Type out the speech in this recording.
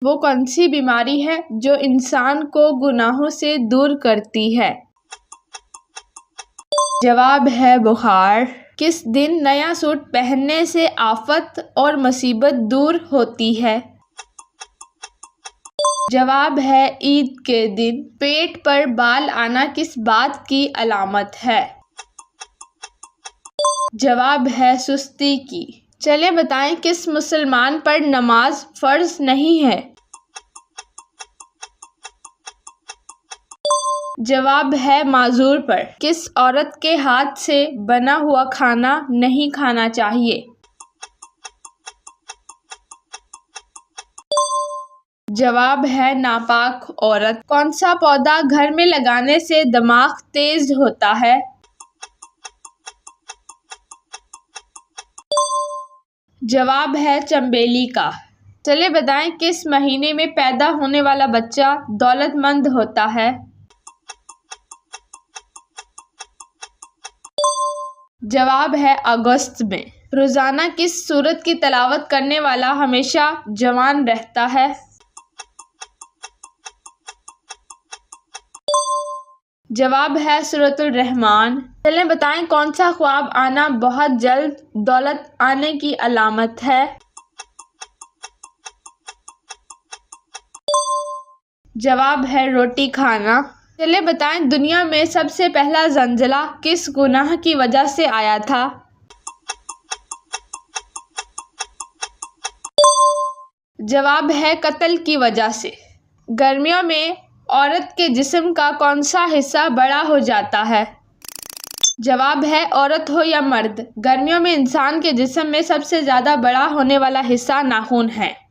وہ کون سی بیماری ہے جو انسان کو گناہوں سے دور کرتی ہے؟ جواب ہے بخار۔ کس دن نیا سوٹ پہننے سے آفت اور مصیبت دور ہوتی ہے؟ جواب ہے عید کے دن۔ پیٹ پر بال آنا کس بات کی علامت ہے؟ جواب ہے سستی کی۔ چلیں بتائیں کس مسلمان پر نماز فرض نہیں ہے؟ جواب ہے معذور پر۔ کس عورت کے ہاتھ سے بنا ہوا کھانا نہیں کھانا چاہیے؟ جواب ہے ناپاک عورت۔ کون سا پودا گھر میں لگانے سے دماغ تیز ہوتا ہے؟ جواب ہے چنبیلی کا۔ چلیں بتائیں کس مہینے میں پیدا ہونے والا بچہ دولت مند ہوتا ہے؟ جواب ہے اگست میں۔ روزانہ کس سورت کی تلاوت کرنے والا ہمیشہ جوان رہتا ہے؟ جواب ہے سورۃ الرحمن۔ چلیں بتائیں کون سا خواب آنا بہت جلد دولت آنے کی علامت ہے؟ جواب ہے روٹی کھانا۔ چلیں بتائیں دنیا میں سب سے پہلا زلزلہ کس گناہ کی وجہ سے آیا تھا؟ جواب ہے قتل کی وجہ سے۔ گرمیوں میں عورت کے جسم کا کون سا حصہ بڑا ہو جاتا ہے؟ جواب ہے عورت ہو یا مرد، گرمیوں میں انسان کے جسم میں سب سے زیادہ بڑا ہونے والا حصہ ناخن ہے۔